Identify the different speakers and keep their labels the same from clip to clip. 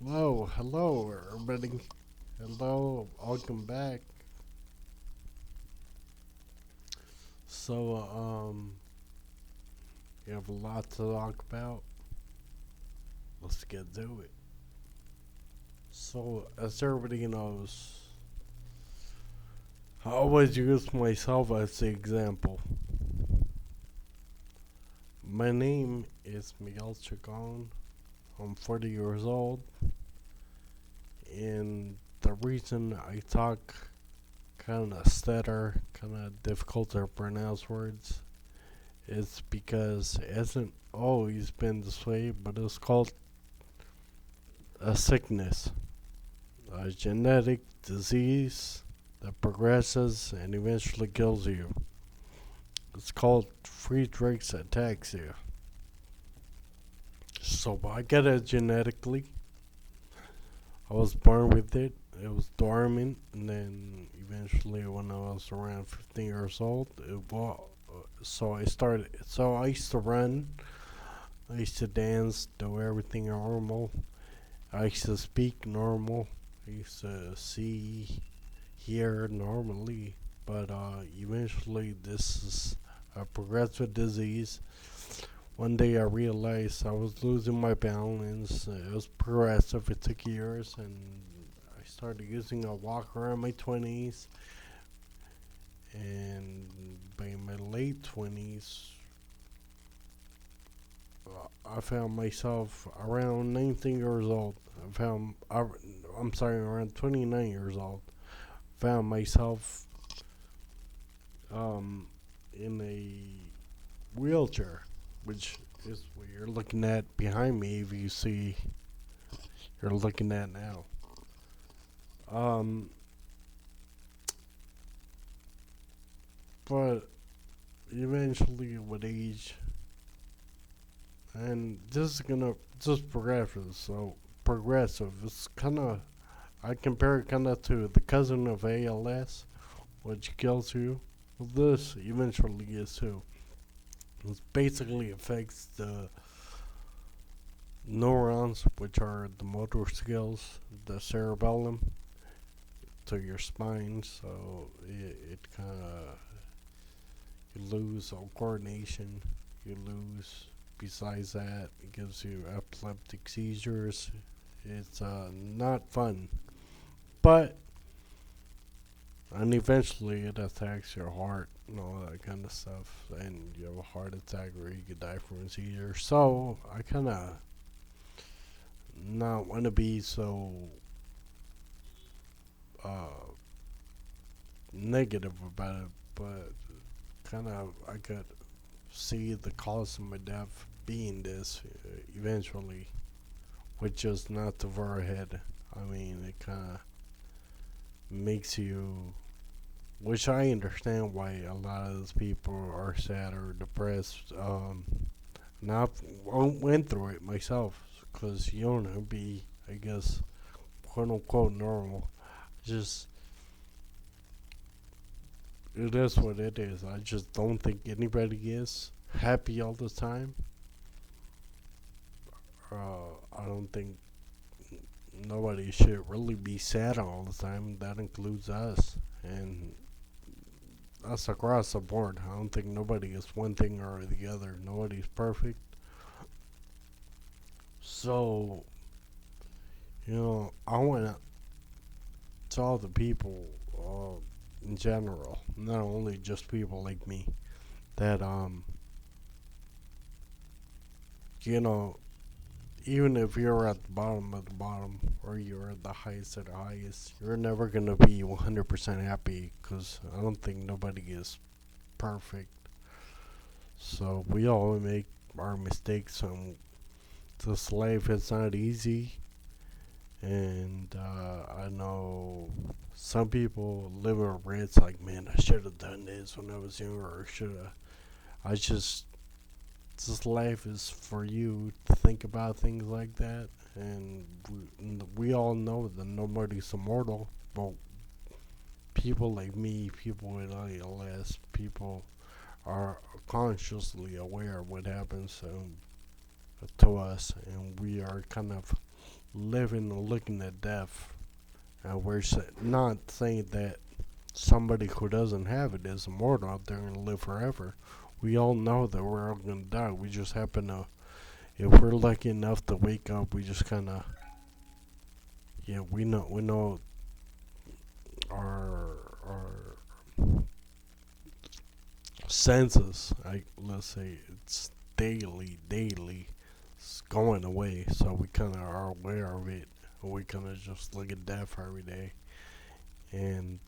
Speaker 1: Hello, everybody. Hello, welcome back. So, we have a lot to talk about. Let's get to it. So, as everybody knows, I always use myself as the example. My name is Miguel Chacon. I'm 40 years old, and the reason I talk kind of stutter, kind of difficult to pronounce words, is because it hasn't always been this way, but it's called a sickness, a genetic disease that progresses and eventually kills you. It's called Friedreich's ataxia. So I get it genetically. I was born with it. It was dormant, and then eventually, when I was around 15 years old, so I started. So I used to run. I used to dance, do everything normal. I used to speak normal. I used to see, hear normally. But eventually, this is a progressive disease. One day I realized I was losing my balance. It was progressive. It took years, and I started using a walker in my 20s. And by my late 20s, I found myself around 19 years old. I'm sorry, around 29 years old. Found myself um, in a wheelchair, which is what you're looking at behind me. If you see, you're looking at now. Um, but eventually, with age, and this is gonna just progressive. So progressive. It's kind of I compare it kind of to the cousin of ALS, which kills you. Well, this eventually is too. It basically affects the neurons, which are the motor skills, the cerebellum, to your spine. So it kind of you lose all coordination. You lose. Besides that, it gives you epileptic seizures. It's not fun, but and eventually it attacks your heart and all that kind of stuff, and you have a heart attack or you could die from a seizure. So I kind of not want to be so uh, negative about it, but kind of I could see the cause of my death being this eventually, which is not too far ahead. I mean, it kind of makes you, which I understand why a lot of those people are sad or depressed. And I went through it myself because you don't know, be, I guess, quote unquote normal. Just, it is what it is. I just don't think anybody is happy all the time. I don't think nobody should really be sad all the time. That includes us. And that's across the board. I don't think nobody is one thing or the other. Nobody's perfect. So, I want to tell the people in general, not only just people like me, that, you know, even if you're at the bottom of the bottom or you're at the highest of the highest, you're never going to be 100% happy because I don't think nobody is perfect. So, we all make our mistakes, and this life is not easy. And I know some people live with regrets, like, man, I should have done this when I was younger, or should have. I just, this life is for you to think about things like that. And we all know that nobody's immortal, but people like me, people with ALS, people are consciously aware of what happens to us, and we are kind of living and looking at death. And we're not saying that somebody who doesn't have it is immortal out there and live forever. We all know that we're all gonna die. We just happen to, if we're lucky enough to wake up, we just kind of, yeah, we know our senses. Let's say it's daily, it's going away. So we kind of are aware of it. And we kind of just look at death every day, and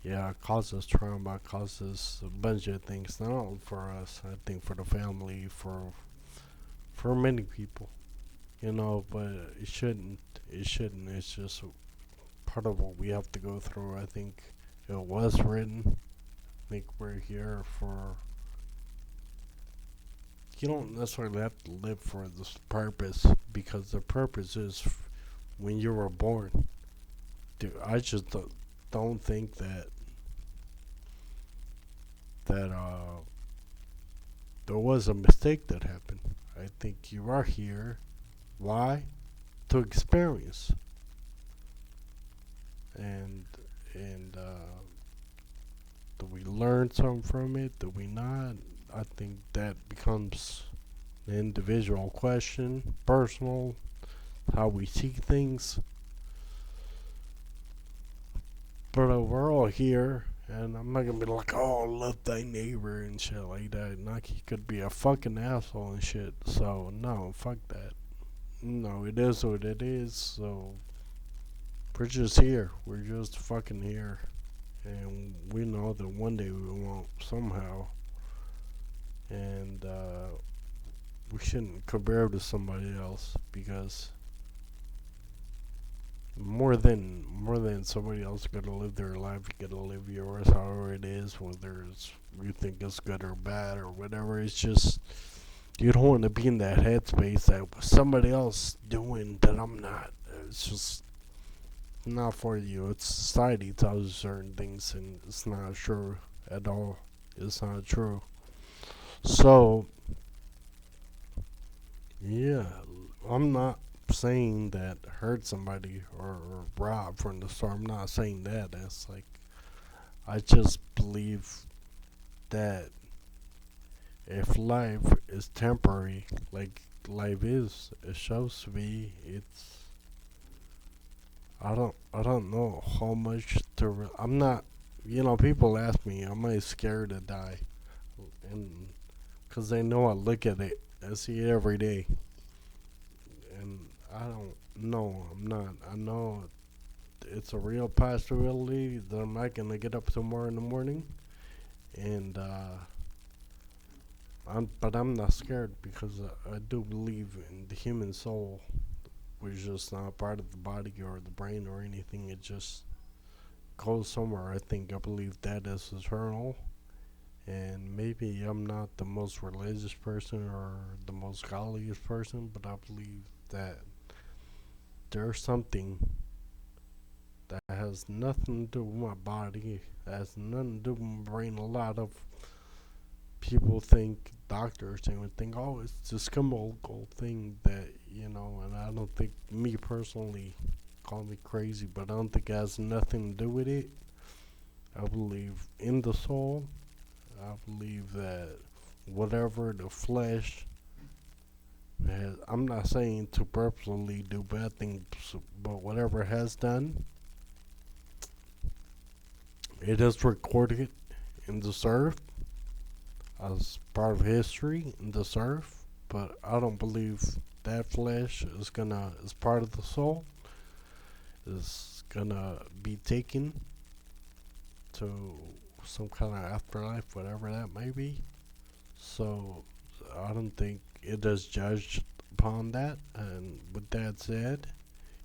Speaker 1: yeah, it causes trauma, it causes a bunch of things. Not only for us, I think for the family, for many people, But it shouldn't. It shouldn't. It's just part of what we have to go through. I think it was written. I think we're here for. You don't necessarily have to live for this purpose because the purpose is when you were born. Dude, I just don't think that there was a mistake that happened. I think you are here. Why? To experience and and do we learn something from it? Do we not? I think that becomes an individual question, personal, how we see things. But we're all here, and I'm not gonna be like, oh, love thy neighbor and shit like that. Like he could be a fucking asshole and shit. So no, fuck that. No, it is what it is. So we're just here. We're just fucking here, and we know that one day we won't somehow. And we shouldn't compare to somebody else because more than somebody else gotta live their life, you gotta live yours, however it is, whether it's you think it's good or bad or whatever. It's just you don't want to be in that headspace that somebody else doing that I'm not. It's just not for you. It's society tells you certain things, and it's not true at all. It's not true. So yeah, I'm not saying that hurt somebody or rob from the store. I'm not saying that. That's like I just believe that if life is temporary, like life is, it shows to be. I don't know how much to. I'm not. People ask me, am I scared to die? And because they know I look at it, I see it every day, and I don't. No, I'm not. I know it's a real possibility that I'm not gonna get up tomorrow in the morning, and but I'm not scared because I do believe in the human soul, which is just not part of the body or the brain or anything. It just goes somewhere. I believe that is eternal, and maybe I'm not the most religious person or the most godliest person, but I believe that there's something that has nothing to do with my body, that has nothing to do with my brain. A lot of people think, doctors even think, oh, it's this chemical thing that, and I don't think, me personally, call me crazy, but I don't think it has nothing to do with it. I believe in the soul. I believe that whatever the flesh has, I'm not saying to purposely do bad things, but whatever it has done, it is recorded in this earth as part of history in this earth. But I don't believe that flesh is part of the soul, is gonna be taken to some kind of afterlife, whatever that may be. So I don't think it is judged upon that. And with that said,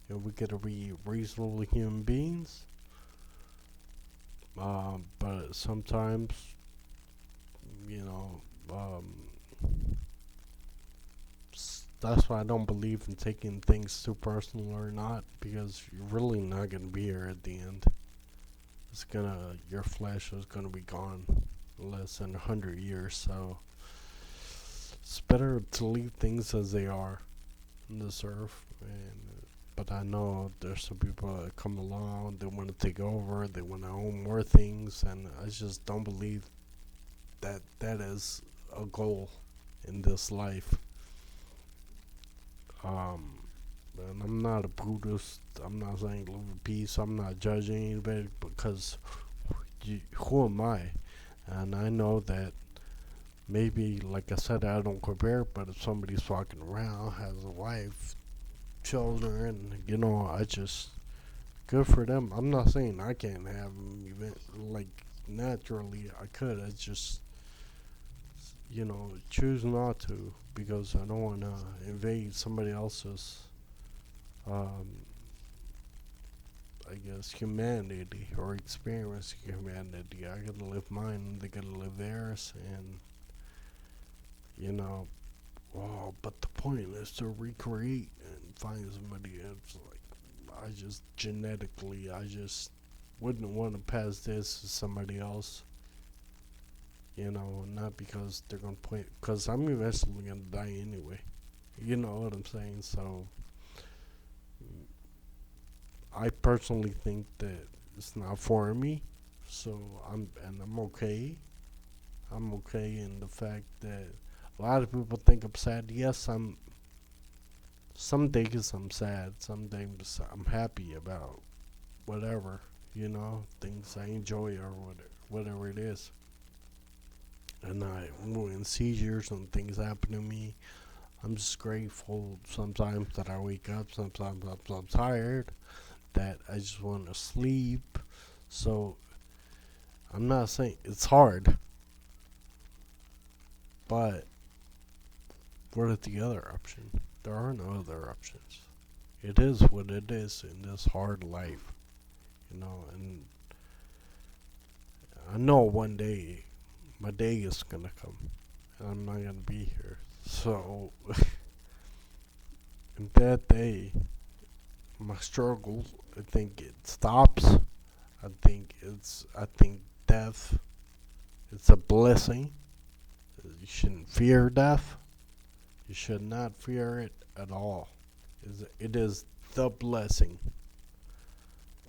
Speaker 1: we gotta be reasonable human beings. But sometimes, you know, that's why I don't believe in taking things too personal or not, because you're really not gonna be here at the end. Your flesh is gonna be gone in less than 100 years. So it's better to leave things as they are on this earth, and but I know there's some people that come along, they want to take over, they want to own more things, and I just don't believe that that is a goal in this life. Um, and I'm not a Buddhist. I'm not saying live in peace. I'm not judging anybody because who am I? And I know that maybe, like I said, I don't compare. But if somebody's walking around, has a wife, children, I just good for them. I'm not saying I can't have them. Even like naturally, I could. I just choose not to because I don't want to invade somebody else's, um, I guess, humanity or experience humanity. I gotta live mine, they gotta live theirs, and you know, but the point is to recreate and find somebody else. Like, I just genetically, I just wouldn't want to pass this to somebody else. Not because they're gonna point, because I'm eventually gonna die anyway. You know what I'm saying? So I personally think that it's not for me. So I'm okay. I'm okay in the fact that a lot of people think I'm sad. Yes, I'm. Some days I'm sad. Some days I'm happy about whatever. Things I enjoy or whatever it is. And when seizures and things happen to me, I'm just grateful sometimes that I wake up. Sometimes I'm so tired that I just want to sleep. So I'm not saying it's hard, but what is the other option? There are no other options. It is what it is in this hard life, and I know one day my day is gonna come and I'm not gonna be here. So in that day, my struggle, I think it stops. I think death, it's a blessing. You shouldn't fear death. You should not fear it at all. It is the blessing.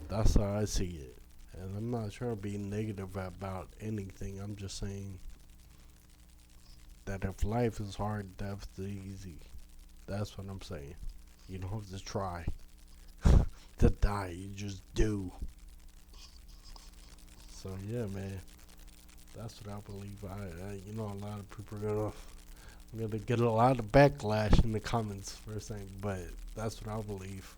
Speaker 1: That's how I see it. And I'm not trying to be negative about anything. I'm just saying that if life is hard, death's easy. That's what I'm saying. You don't have to try to die. You just do. So yeah, man. That's what I believe. A lot of people are gonna get a lot of backlash in the comments for saying, but that's what I believe.